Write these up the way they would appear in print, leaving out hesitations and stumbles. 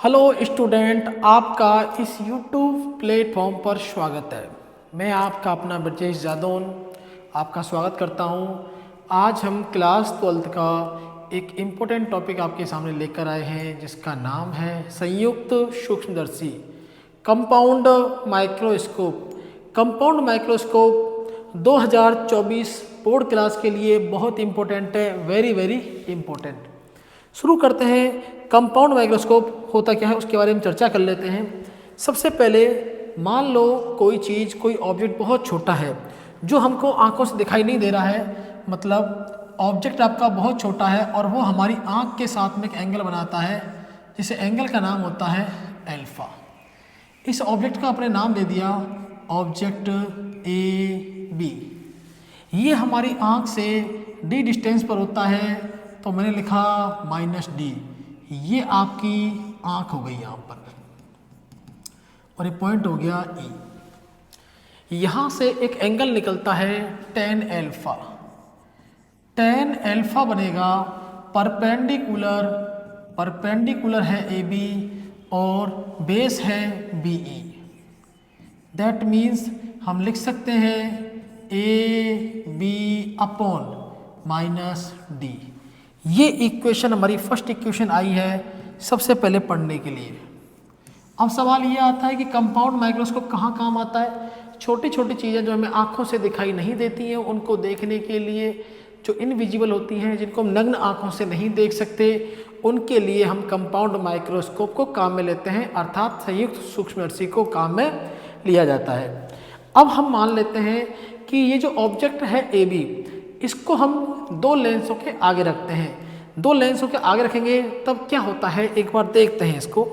Hello student, आपका इस YouTube platform पर स्वागत है। मैं आपका अपना ब्रजेश जादौन आपका स्वागत करता हूं। आज हम क्लास 12th का एक इम्पोर्टेंट टॉपिक आपके सामने लेकर आए हैं जिसका नाम है संयुक्त सूक्ष्मदर्शी compound microscope. Compound microscope 2024 board class के लिए बहुत इम्पोर्टेंट है, वेरी इम्पोर्टेंट। शुरू करते हैं। कंपाउंड माइक्रोस्कोप होता क्या है उसके बारे में चर्चा कर लेते हैं। सबसे पहले मान लो कोई चीज़, कोई ऑब्जेक्ट बहुत छोटा है जो हमको आंखों से दिखाई नहीं दे रहा है, मतलब ऑब्जेक्ट आपका बहुत छोटा है और वो हमारी आंख के साथ में एक एंगल बनाता है, जिसे एंगल का नाम होता है एल्फा। इस ऑब्जेक्ट का आपने नाम दे दिया ऑब्जेक्ट ए बी। ये हमारी आंख से डी डिस्टेंस पर होता है, तो मैंने लिखा -d। ये आपकी आंख हो गई यहाँ पर और ये पॉइंट हो गया E। यहाँ से एक एंगल निकलता है tan अल्फा। tan अल्फा बनेगा परपेंडिकुलर है AB और बेस है BE। दैट मीन्स हम लिख सकते हैं AB अपॉन -d। ये इक्वेशन हमारी फर्स्ट इक्वेशन आई है सबसे पहले पढ़ने के लिए। अब सवाल ये आता है कि कंपाउंड माइक्रोस्कोप कहाँ काम आता है। छोटी छोटी चीज़ें जो हमें आँखों से दिखाई नहीं देती हैं उनको देखने के लिए, जो इनविजिबल होती हैं, जिनको हम नग्न आँखों से नहीं देख सकते, उनके लिए हम कंपाउंड माइक्रोस्कोप को काम में लेते हैं, अर्थात संयुक्त सूक्ष्मदर्शी को काम में लिया जाता है। अब हम मान लेते हैं कि ये जो ऑब्जेक्ट है ए बी, इसको हम दो लेंसों के आगे रखते हैं। दो लेंसों के आगे रखेंगे तब क्या होता है, एक बार देखते हैं इसको।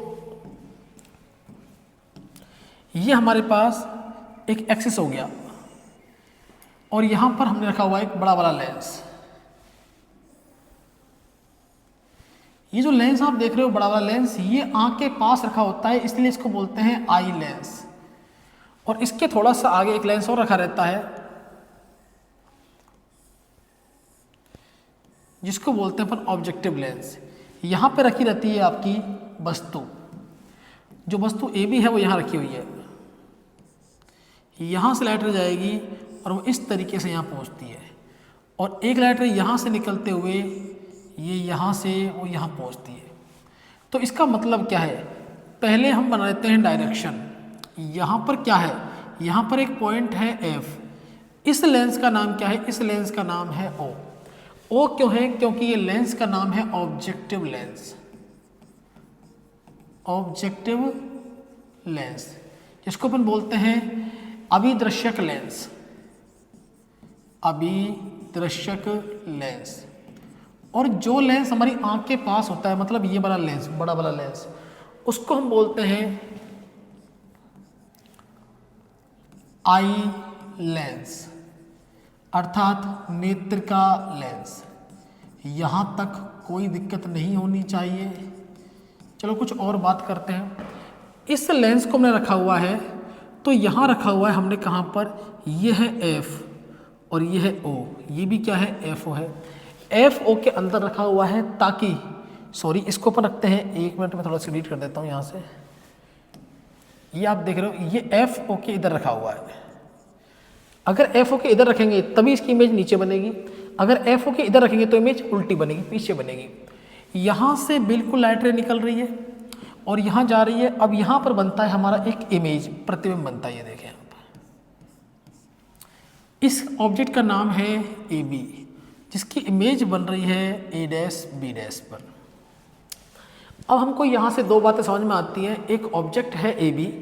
ये हमारे पास एक एक्सिस हो गया और यहां पर हमने रखा हुआ एक बड़ा वाला लेंस। ये जो लेंस आप देख रहे हो बड़ा वाला लेंस, ये आंख के पास रखा होता है, इसलिए इसको बोलते हैं आई लेंस। और इसके थोड़ा सा आगे एक लेंस और रखा रहता है जिसको बोलते हैं अपन ऑब्जेक्टिव लेंस। यहाँ पे रखी रहती है आपकी वस्तु, जो वस्तु ए बी है वो यहाँ रखी हुई है। यहाँ से लाइटर जाएगी और वो इस तरीके से यहाँ पहुँचती है, और एक लाइटर यहाँ से निकलते हुए ये यहाँ से वो यहाँ पहुँचती है। तो इसका मतलब क्या है, पहले हम बना लेते हैं डायरेक्शन। यहाँ पर क्या है, यहाँ पर एक पॉइंट है एफ। इस लेंस का नाम क्या है, इस लेंस का नाम है ओ। ओ क्यों है, क्योंकि ये लेंस का नाम है ऑब्जेक्टिव लेंस। ऑब्जेक्टिव लेंस जिसको अपन बोलते हैं अभिदृश्यक लेंस। अभिदृश्यक लेंस। और जो लेंस हमारी आंख के पास होता है, मतलब ये वाला लेंस, बड़ा वाला लेंस, उसको हम बोलते हैं आई लेंस, अर्थात नेत्र का लेंस। यहाँ तक कोई दिक्कत नहीं होनी चाहिए। चलो कुछ और बात करते हैं। इस लेंस को हमने रखा हुआ है, तो यहाँ रखा हुआ है हमने कहाँ पर, ये है एफ और ये है ओ। ये भी क्या है, एफ ओ है। एफ ओ के अंदर रखा हुआ है ताकि, सॉरी इसको अपन रखते हैं, एक मिनट में थोड़ा सा डिलीट कर देता हूँ यहाँ से। ये आप देख रहे हो, ये एफ ओ के इधर रखा हुआ है। अगर एफ ओ के इधर रखेंगे तभी इसकी इमेज नीचे बनेगी, अगर एफ ओ के इधर रखेंगे तो इमेज उल्टी बनेगी, पीछे बनेगी। यहाँ से बिल्कुल लाइट रे निकल रही है और यहाँ जा रही है। अब यहाँ पर बनता है हमारा एक इमेज, प्रतिबिंब बनता है। ये देखें यहाँ पर, इस ऑब्जेक्ट का नाम है ए बी, जिसकी इमेज बन रही है ए डैश बी डैश पर। अब हमको यहाँ से दो बातें समझ में आती हैं। एक ऑब्जेक्ट है ए बी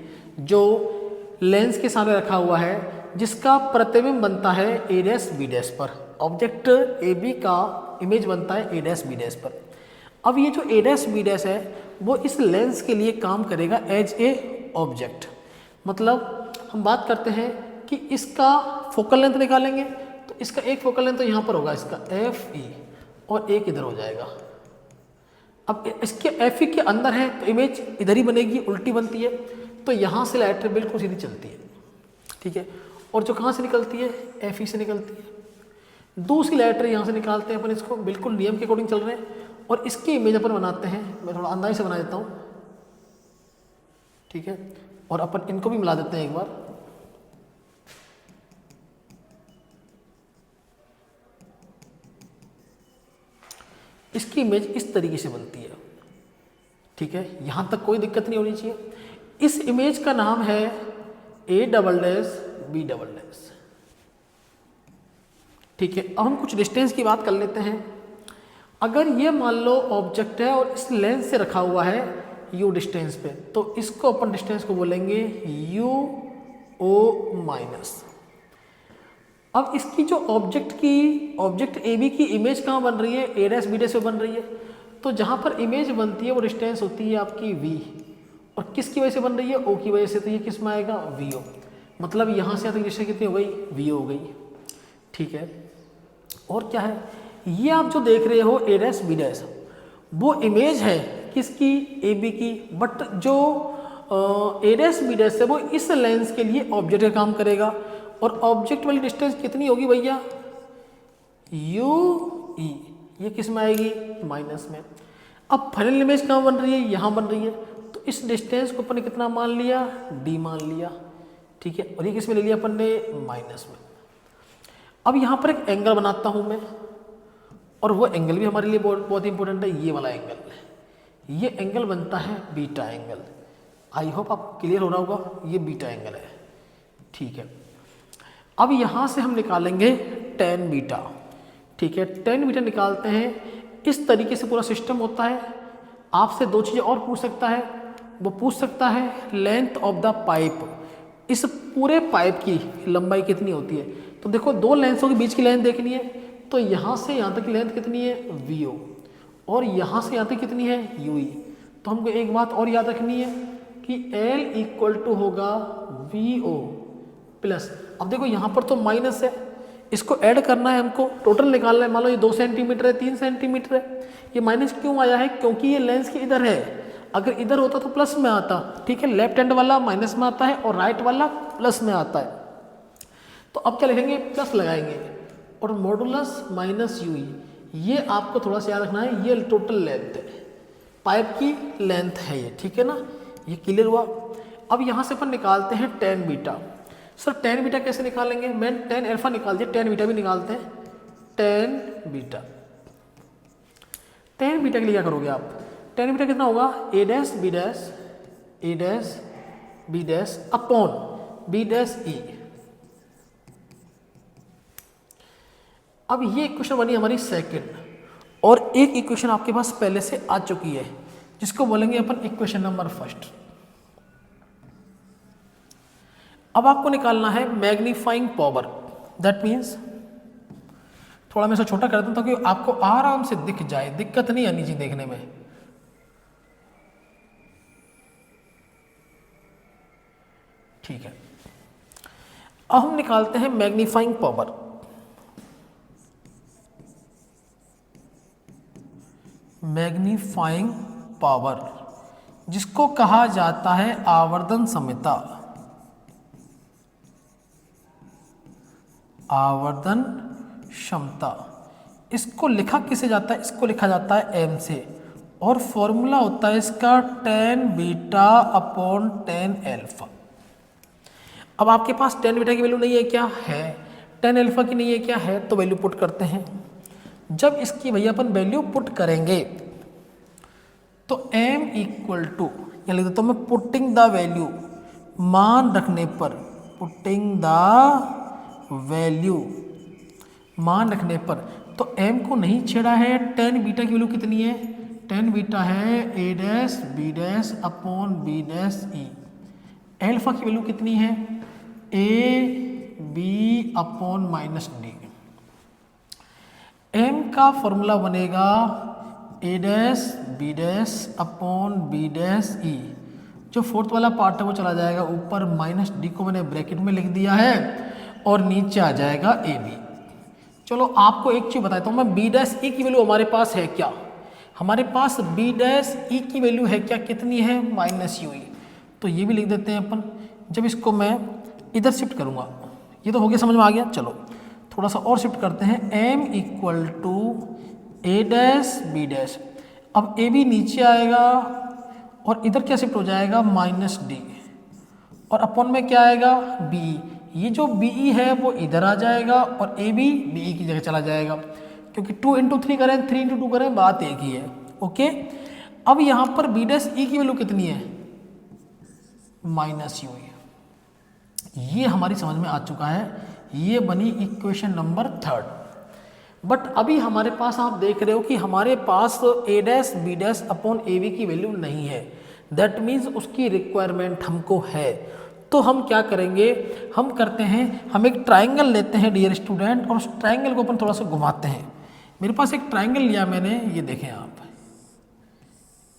जो लेंस के सामने रखा हुआ है, जिसका प्रतिबिंब बनता है ए डैश बी डैश पर। ऑब्जेक्ट ए बी का इमेज बनता है ए डैश बी डैश पर। अब ये जो ए डैश बी डैश है वो इस लेंस के लिए काम करेगा एज ए ऑब्जेक्ट। मतलब हम बात करते हैं कि इसका फोकल लेंथ निकालेंगे तो इसका एक फोकल लेंथ तो यहाँ पर होगा, इसका एफ ई, और एक इधर हो जाएगा। अब इसके एफ ई के अंदर है तो इमेज इधर ही बनेगी, उल्टी बनती है। तो यहाँ से लाइट बिल्कुल सीधी चलती है, ठीक है। और जो कहाँ से निकलती है, एफ ई से निकलती है। दूसरी लाइटर यहाँ से निकालते हैं अपन, इसको बिल्कुल नियम के अकॉर्डिंग चल रहे हैं, और इसकी इमेज अपन बनाते हैं। मैं थोड़ा अंदाजे से बना देता हूँ। ठीक है। और अपन इनको भी मिला देते हैं एक बार। इसकी इमेज इस तरीके से बनती है, ठीक है। यहाँ तक कोई दिक्कत नहीं होनी चाहिए। इस इमेज का नाम है A double dash B double dash, ठीक है। अब हम कुछ डिस्टेंस की बात कर लेते हैं। अगर ये मान लो ऑब्जेक्ट है और इस लेंस से रखा हुआ है U डिस्टेंस पे, तो इसको अपन डिस्टेंस को बोलेंगे UO माइनस। अब इसकी जो ऑब्जेक्ट AB की इमेज कहाँ बन रही है, A डैश B डैश पे बन रही है। तो जहाँ पर इमेज बनती है वो डिस्टेंस होती है आपकी V, और किसकी वजह से बन रही है, O की वजह से। तो ये किस में आएगा, VO। मतलब यहाँ से यहाँ तक डिस्टेंस कितनी हो गई, VO हो गई, ठीक है। और क्या है, ये आप जो देख रहे हो A डैश B डैश, वो इमेज है किसकी, AB की। बट जो A डैश B डैश है वो इस लेंस के लिए ऑब्जेक्ट का काम करेगा। और ऑब्जेक्ट वाली डिस्टेंस कितनी होगी भैया, UE। ये किस में आएगी, माइनस में। अब फाइनल इमेज कहाँ बन रही है, यहाँ बन रही है। तो इस डिस्टेंस को अपन ने कितना मान लिया, D मान लिया, ठीक है। और ये किस में ले लिया अपन ने, माइनस में। अब यहाँ पर एक एंगल बनाता हूँ मैं, और वो एंगल भी हमारे लिए बहुत इंपॉर्टेंट है। ये वाला एंगल, ये एंगल बनता है बीटा एंगल। आई होप आप क्लियर हो रहा होगा, ये बीटा एंगल है, ठीक है। अब यहाँ से हम निकालेंगे tan बीटा, ठीक है। tan बीटा निकालते हैं, इस तरीके से पूरा सिस्टम होता है। आपसे दो चीज़ें और पूछ सकता है, वो पूछ सकता है लेंथ ऑफ द पाइप, इस पूरे पाइप की लंबाई कितनी होती है। तो देखो दो लेंसों के बीच की लेंथ देखनी है, तो यहाँ से यहाँ तक की लेंथ कितनी है, VO, और यहाँ से यहाँ तक कितनी है, UE। तो हमको एक बात और याद रखनी है कि L इक्वल टू होगा VO प्लस, अब देखो यहाँ पर तो माइनस है, इसको ऐड करना है हमको, टोटल निकालना है। मान लो ये 2 सेंटीमीटर है, 3 सेंटीमीटर है, ये माइनस क्यों आया है, क्योंकि ये लेंस के इधर है। अगर इधर होता तो प्लस में आता, ठीक है। लेफ्ट हैंड वाला माइनस में आता है और राइट वाला प्लस में आता है। तो अब क्या लिखेंगे, प्लस लगाएंगे, और मॉडुलस माइनस UE, ये आपको थोड़ा सा याद रखना है, ये टोटल लेंथ है, पाइप की लेंथ है ये, ठीक है ना। ये क्लियर हुआ। अब यहाँ से अपन निकालते हैं tan beta. Sir tan beta कैसे निकालेंगे, मैं tan अल्फा निकाल दिया, tan बीटा भी निकालते हैं। tan बीटा के लिए क्या करोगे आप, tan बीटा कितना होगा, A dash B dash upon B dash E। अब ये इक्वेशन बनी हमारी सेकंड, और एक इक्वेशन आपके पास पहले से आ चुकी है, जिसको बोलेंगे अपन इक्वेशन नंबर फर्स्ट। अब आपको निकालना है मैग्नीफाइंग पावर, दैट मीन्स, थोड़ा मैं इसे छोटा कर दूं ताकि आपको आराम से दिख जाए, दिक्कत नहीं आनी चाहिए देखने में। ठीक है, अब हम निकालते हैं मैग्नीफाइंग पावर। मैग्नीफाइंग पावर जिसको कहा जाता है आवर्धन क्षमता, आवर्धन क्षमता। इसको लिखा किसे जाता है, इसको लिखा जाता है m से, और फॉर्मूला होता है इसका tan beta upon tan alpha. अब आपके पास tan बीटा की वैल्यू नहीं है क्या, है। tan अल्फा की नहीं है क्या, है। तो वैल्यू पुट करते हैं। जब इसकी भैया अपन वैल्यू पुट करेंगे तो m इक्वल टू, यहाँ लिख देता हूँ मैं, पुटिंग द वैल्यू, मान रखने पर, पुटिंग द वैल्यू, मान रखने पर। तो m को नहीं छेड़ा है, tan बीटा की वैल्यू कितनी है, tan बीटा है a dash b dash upon b dash e। Alpha की वैल्यू कितनी है, a b upon minus D. m का फॉर्मूला बनेगा a dash b dash upon b dash e। जो फोर्थ वाला पार्ट है वो चला जाएगा ऊपर, माइनस डी को मैंने ब्रैकेट में लिख दिया है, और नीचे आ जाएगा ए बी। चलो आपको एक चीज़ बताता हूँ मैं, बी डैश ई की वैल्यू हमारे पास है क्या, हमारे पास बी डैश ई की वैल्यू है क्या, कितनी है, माइनस यू ई। तो ये भी लिख देते हैं अपन। जब इसको मैं इधर शिफ्ट करूँगा, ये तो हो गया, समझ में आ गया। चलो थोड़ा सा और शिफ्ट करते हैं, M equal to A dash B dash. अब ए बी नीचे आएगा और इधर क्या शिफ्ट हो जाएगा माइनस डी, और अपॉन में क्या आएगा बी। ये जो बी है वो इधर आ जाएगा और ए बी बी की जगह चला जाएगा, क्योंकि 2 इंटू 3 करें 3 इंटू 2 करें बात एक ही है। ओके, अब यहाँ पर बी डैश ई की वैल्यू कितनी है माइनस यू। ये हमारी समझ में आ चुका है, ये बनी इक्वेशन नंबर 3। बट अभी हमारे पास आप देख रहे हो कि हमारे पास A dash B dash upon A B की वैल्यू नहीं है। दैट मीन्स उसकी रिक्वायरमेंट हमको है। तो हम क्या करेंगे, हम करते हैं, हम एक ट्राइंगल लेते हैं डियर स्टूडेंट, और उस ट्राइंगल को अपन थोड़ा सा घुमाते हैं। मेरे पास एक ट्राइंगल लिया मैंने, ये देखें आप,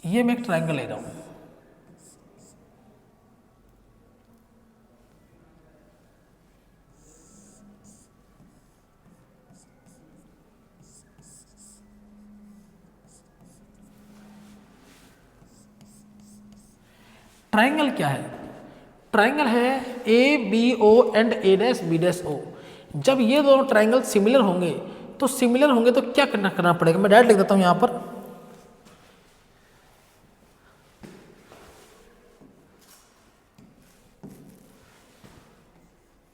ये मैं एक ट्राइंगल ले रहा हूँ। ट्राइंगल क्या है, ट्राइंगल है A B O and A dash B dash O. जब ये दोनों ट्राइंगल सिमिलर होंगे तो क्या करना पड़ेगा, मैं डायरेक्ट लिख देता हूं यहां पर।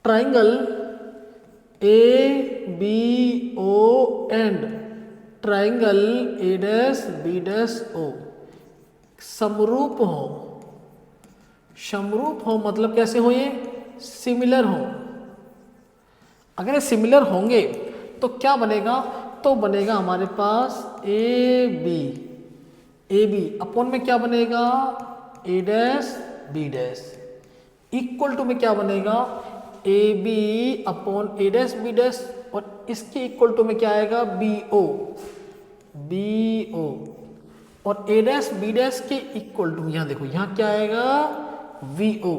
Triangle A B O and triangle A dash B dash O समरूप हो मतलब कैसे हो, ये सिमिलर हो। अगर ये सिमिलर होंगे तो क्या बनेगा, तो बनेगा हमारे पास ए बी अपॉन में क्या बनेगा A dash B dash, equal to में क्या बनेगा A B upon A dash B dash, और इसके इक्वल टू में क्या आएगा बी ओ, और ए डैश बी डैश के इक्वल टू, यहां देखो यहां क्या आएगा वी ओ,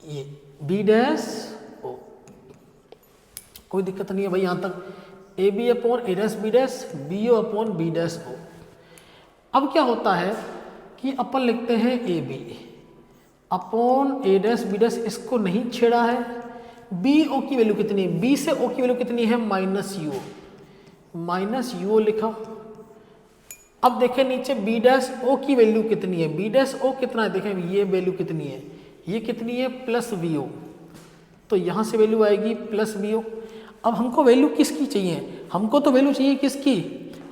ये बी डैश ओ। कोई दिक्कत नहीं है भाई यहां तक, A B upon A dash B dash, B O upon B dash O. अब क्या होता है कि अपन लिखते हैं A B upon A dash B dash, इसको नहीं छेड़ा है। बी ओ की वैल्यू कितनी है, बी से ओ की वैल्यू कितनी है माइनस यू लिखा। अब देखें नीचे बी डैश ओ की वैल्यू कितनी है, बी डैश ओ कितना है, देखें ये वैल्यू कितनी है, ये कितनी है प्लस वी ओ, तो यहाँ से वैल्यू आएगी प्लस वी ओ। अब हमको वैल्यू किसकी चाहिए, हमको तो वैल्यू चाहिए किसकी,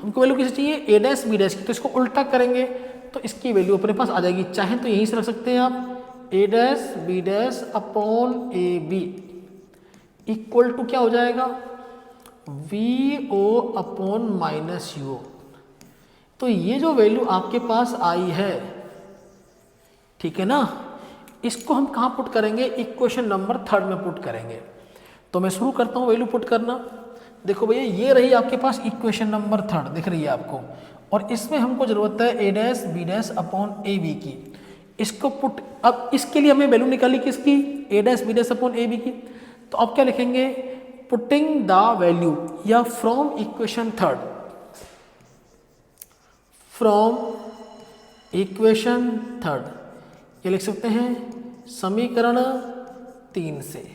हमको वैल्यू किसकी चाहिए ए डैश बी डैश की। तो इसको उल्टा करेंगे तो इसकी वैल्यू अपने पास आ जाएगी, चाहे तो यहीं से रख सकते हैं आप A dash B dash upon A B equal to क्या हो जाएगा V O upon minus U. तो ये जो वैल्यू आपके पास आई है, ठीक है ना, इसको हम कहाँ पुट करेंगे, इक्वेशन नंबर 3 में पुट करेंगे। तो मैं शुरू करता हूँ वैल्यू पुट करना। देखो भैया ये रही आपके पास इक्वेशन नंबर 3 दिख रही है आपको, और इसमें हमको जरूरत है A dash B dash upon A B की। इसको पुट, अब इसके लिए हमें वैल्यू निकाली किसकी, A dash B dash upon A B की। तो अब क्या लिखेंगे, पुटिंग द वैल्यू या फ्रॉम इक्वेशन 3, फ्रॉम इक्वेशन 3 ये लिख सकते हैं समीकरण 3 से।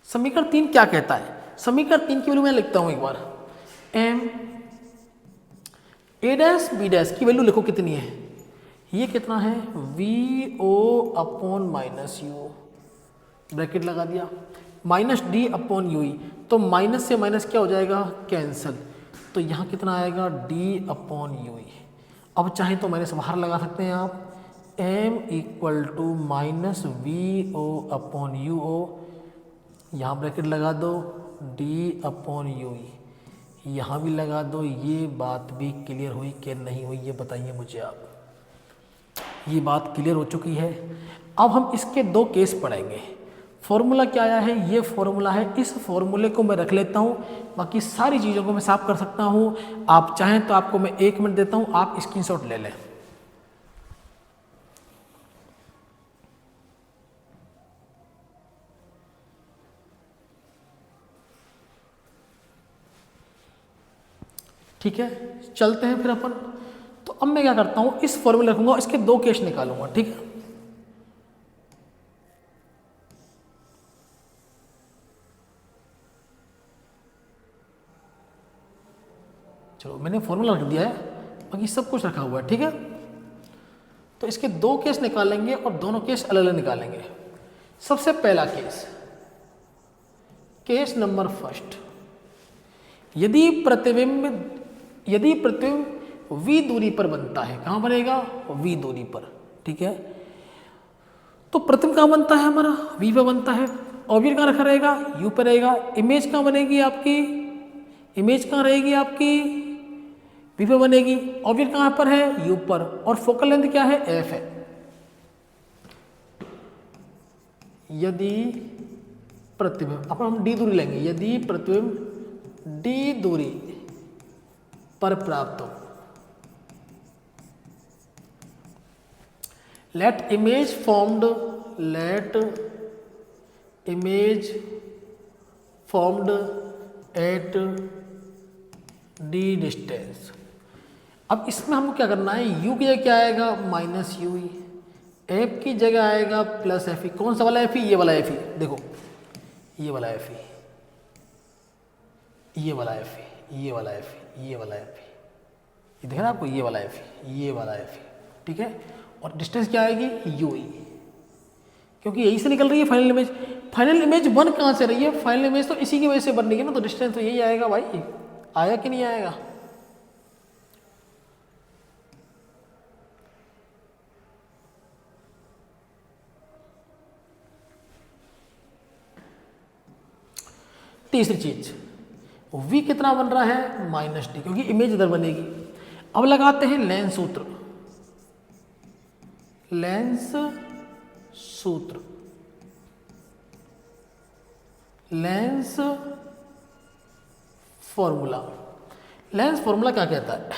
समीकरण 3 क्या कहता है, समीकरण 3 की वैल्यू मैं लिखता हूं एक बार, M A dash B dash की वैल्यू लिखो कितनी है, ये कितना है V O upon minus U, bracket लगा दिया, माइनस डी अपॉन यू, तो माइनस से माइनस क्या हो जाएगा कैंसिल, तो यहाँ कितना आएगा डी अपॉन यू। अब चाहे तो माइनस बाहर लगा सकते हैं आप, m equal to minus V O upon U O, यहाँ ब्रैकेट लगा दो d अपॉन यू, यहाँ भी लगा दो। ये बात भी क्लियर हुई कि नहीं हुई, ये बताइए मुझे आप। ये बात क्लियर हो चुकी है। अब हम इसके 2 केस पढ़ेंगे। फॉर्मूला क्या आया है, ये फॉर्मूला है, इस फॉर्मूले को मैं रख लेता हूँ, बाकी सारी चीज़ों को मैं साफ कर सकता हूँ। आप चाहें तो आपको मैं 1 मिनट देता हूँ, आप स्क्रीनशॉट ले लें। ठीक है, चलते हैं फिर अपन। तो अब मैं क्या करता हूँ, इस फॉर्मूला रखूंगा, इसके 2 केस निकालूंगा, ठीक है। चलो मैंने फॉर्मूला रख दिया है, बाकी सब कुछ रखा हुआ है, ठीक है। तो इसके दो केस निकालेंगे और दोनों केस अलग अलग निकालेंगे। सबसे पहला केस, केस नंबर फर्स्ट, यदि प्रतिबिंब v दूरी पर बनता है, कहाँ बनेगा, v दूरी पर, ठीक है। तो प्रतिबिंब कहाँ बनता है हमारा, v पे बनता है। ऑब्जेक्ट कहाँ रखा रहेगा, u पे रहेगा। इमेज कहाँ बनेगी आपकी, इमेज कहाँ रहेगी आपकी, v पे बनेगी। ऑब्जेक्ट कहाँ पर है, u पर, और फोकल लेंथ क्या है, f है। यदि प्रतिबिंब, अब हम d दूरी लेंगे, यदि प्रतिबिंब d दूरी पर प्राप्त हो, let image formed at d distance। अब इसमें हमको क्या करना है, u की जगह क्या आएगा, माइनस यू, एफ की जगह आएगा प्लस एफ। कौन सा वाला एफ, ये वाला एफ, देखो ये वाला एफ, ये वाला एफ, ये वाला एफ, ये वाला एफ, ये देख रहे हैं आपको, ये वाला एफ, ये वाला एफ, ठीक है। और डिस्टेंस क्या आएगी, यू, क्योंकि यही से निकल रही है फाइनल इमेज। फाइनल इमेज बन कहाँ से रही है, फाइनल इमेज तो इसी की वजह से बन रही है ना, तो डिस्टेंस तो यही आएगा भाई। आया कि नहीं आएगा, तीसरी चीज, v कितना बन रहा है, माइनस डी, क्योंकि इमेज इधर बनेगी। अब लगाते हैं लेंस सूत्र, लेंस सूत्र, लेंस फॉर्मूला। लेंस फॉर्मूला क्या कहता है,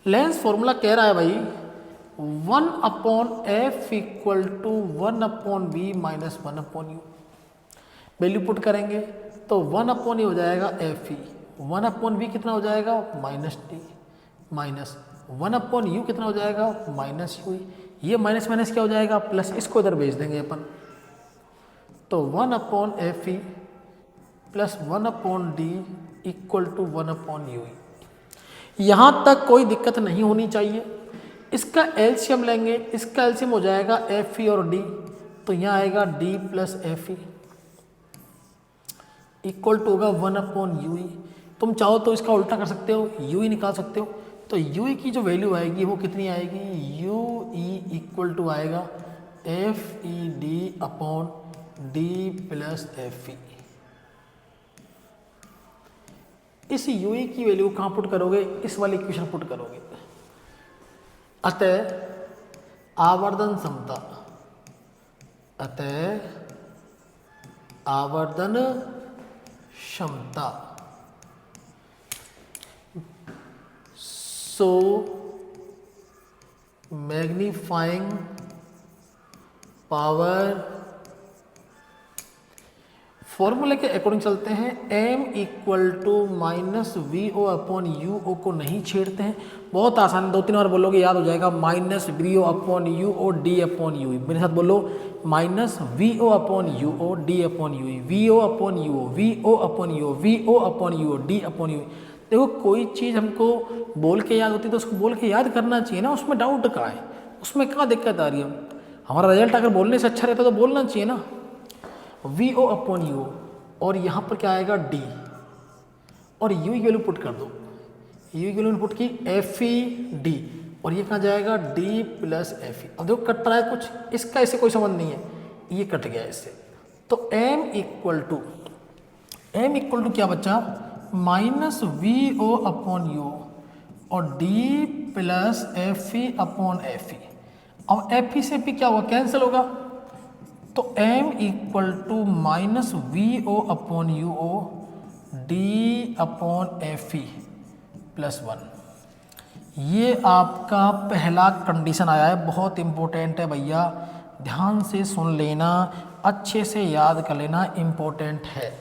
लेंस फॉर्मूला कह रहा है भाई 1/f equal to 1/v minus 1/u। Value put करेंगे तो 1/e हो जाएगा एफ ई, 1/v कितना हो जाएगा, माइनस डी, माइनस 1/u कितना हो जाएगा, माइनस यू। ये माइनस माइनस क्या हो जाएगा, प्लस, इसको इधर भेज देंगे अपन। तो 1/fe plus 1/d equal to 1/u। यहाँ तक कोई दिक्कत नहीं होनी चाहिए। इसका एलसीएम लेंगे, इसका एलसीएम हो जाएगा एफ ई और डी, तो यहाँ आएगा d plus F E equal to होगा 1/u। तुम चाहो तो इसका उल्टा कर सकते हो, u निकाल सकते हो। तो u की जो वैल्यू आएगी वो कितनी आएगी, u e इक्वल टू आएगा F E D upon D plus F ई। इस u e की वैल्यू कहाँ पुट करोगे, इस वाले इक्वेशन पुट करोगे। अतः आवर्धन समता, अतः आवर्धन क्षमता, सो मैग्नीफाइंग पावर, फॉर्मूले के अकॉर्डिंग चलते हैं। m equal to minus V O upon U O को नहीं छेड़ते हैं, बहुत आसान, 2-3 बार बोलोगे याद हो जाएगा। Minus V O upon U O D upon U, मेरे साथ बोलो, minus V O upon U O D upon U, V O upon U O, V O upon U O, V O upon U O, D upon U. देखो कोई चीज़ हमको बोल के याद होती है तो उसको बोल के याद करना चाहिए ना, उसमें डाउट कहाँ है, उसमें कहाँ दिक्कत आ रही है। हमारा रिजल्ट अगर बोलने से अच्छा रहता तो बोलना चाहिए ना, वी ओ अपॉन यू, और यहाँ पर क्या आएगा डी, और यू की वैल्यू पुट कर दो, यू की वैल्यू पुट की एफ ई डी, और ये कहाँ जाएगा डी प्लस एफ ई। अब देखो कट रहा है कुछ, इसका इससे कोई संबंध नहीं है, ये कट गया इससे। तो एम इक्वल टू क्या बचा, minus V O upon U और D plus F E upon F E. अब एफ ई से पी क्या होगा, कैंसिल होगा, तो m equal to minus V O upon U O D upon F E plus 1। ये आपका पहला कंडीशन आया है, बहुत इंपॉर्टेंट है भैया, ध्यान से सुन लेना, अच्छे से याद कर लेना, इंपॉर्टेंट है।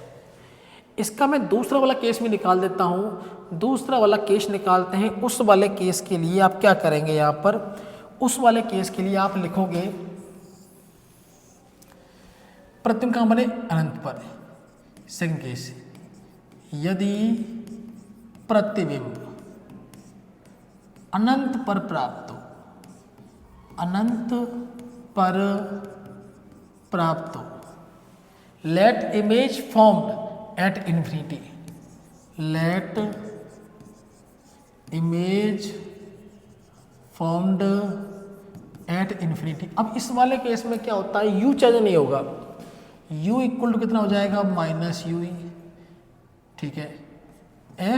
इसका मैं दूसरा वाला केस भी निकाल देता हूँ। दूसरा वाला केस निकालते हैं। उस वाले केस के लिए आप क्या करेंगे, यहाँ पर उस वाले केस के लिए आप लिखोगे प्रतिबिंब कहाँ बने, अनंत पर। सेकंड केस, यदि प्रतिबिंब अनंत पर प्राप्त हो, अनंत पर प्राप्त हो। Let image formed at infinity, let image formed at infinity. अब इस वाले केस में क्या होता है, u चेंज नहीं होगा, u इक्वल टू कितना हो जाएगा माइनस यू ई, ठीक है।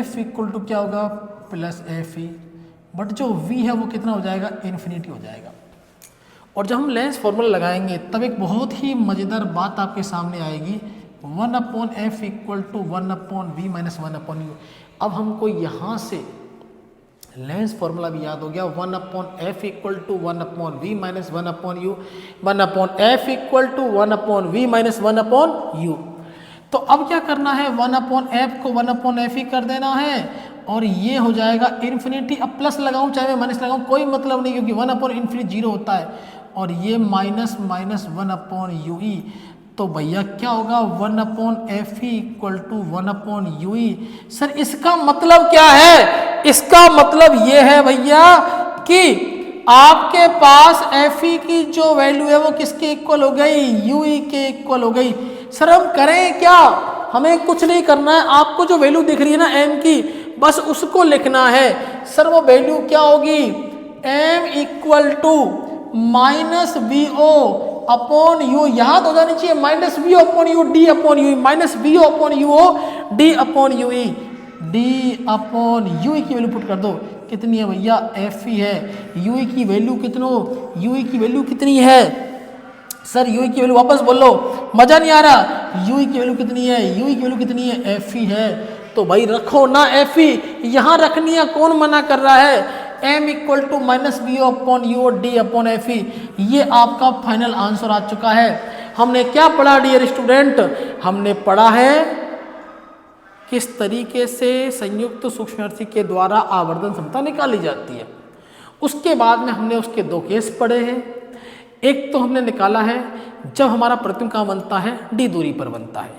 f इक्वल टू क्या होगा प्लस एफ ई, बट जो v है वो कितना हो जाएगा इन्फिनिटी हो जाएगा। और जब हम लेंस फॉर्मूला लगाएंगे तब एक बहुत ही मज़ेदार बात आपके सामने आएगी, 1/f equal to 1/v minus 1/u। अब हमको यहाँ से लेंस फॉर्मूला भी याद हो गया, 1/f equal to 1/v minus 1/u, 1/f equal to 1/v minus 1/u। तो अब क्या करना है, 1/f को 1/f ही कर देना है और ये हो जाएगा इन्फिनिटी। अब प्लस लगाऊं चाहे मैं माइनस लगाऊं कोई मतलब नहीं, क्योंकि 1/∞ 0 होता है और ये माइनस माइनस 1/ue। तो भैया क्या होगा 1/f equal to 1/ue। Sir इसका मतलब क्या है, इसका मतलब ये है भैया कि आपके पास fe की जो वैल्यू है वो किसके इक्वल हो गई, ue के इक्वल हो गई। सर हम करें क्या, हमें कुछ नहीं करना है, आपको जो वैल्यू दिख रही है ना m की बस उसको लिखना है। सर वो वैल्यू क्या होगी, m equal to minus B O upon U, याद हो जानी चाहिए, minus B upon U D upon U, minus B upon U O D upon U E, D upon U की वैल्यू पुट कर दो, कितनी है भैया एफ ई है, यू की वैल्यू कितनो, यू की वैल्यू कितनी है, सर यू की वैल्यू वापस बोलो, मजा नहीं आ रहा, यू की वैल्यू कितनी है, यू की वैल्यू कितनी है एफ ई है। तो भाई रखो ना एफ ई, यहाँ रखनी है, कौन मना कर रहा है, m equal to minus B upon U D upon F E. ये आपका फाइनल आंसर आ चुका है। हमने क्या पढ़ा डियर स्टूडेंट, हमने पढ़ा है किस तरीके से संयुक्त सूक्ष्मदर्शी के द्वारा आवर्धन क्षमता निकाली जाती है। उसके बाद में हमने उसके दो केस पढ़े हैं। एक तो हमने निकाला है जब हमारा प्रतिबिंब कहाँ बनता है, डी दूरी पर बनता है,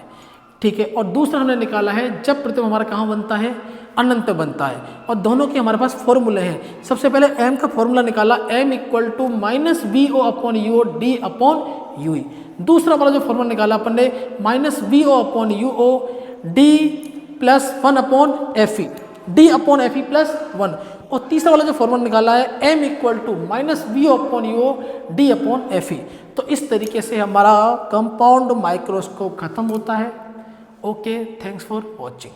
ठीक है। और दूसरा हमने निकाला है जब प्रतिबिंब हमारा कहाँ बनता है, अनंत बनता है। और दोनों के हमारे पास फॉर्मूले हैं। सबसे पहले m का फॉर्मूला निकाला, m equal to minus B O upon U D upon U. दूसरा वाला जो फॉर्मूला निकाला अपन ने minus B O upon U O D plus 1 upon F E, D upon F E plus 1। और तीसरा वाला जो फॉर्मूला निकाला है m equal to minus B O upon U O D upon F E. तो इस तरीके से हमारा कंपाउंड माइक्रोस्कोप खत्म होता है। Okay, thanks for watching.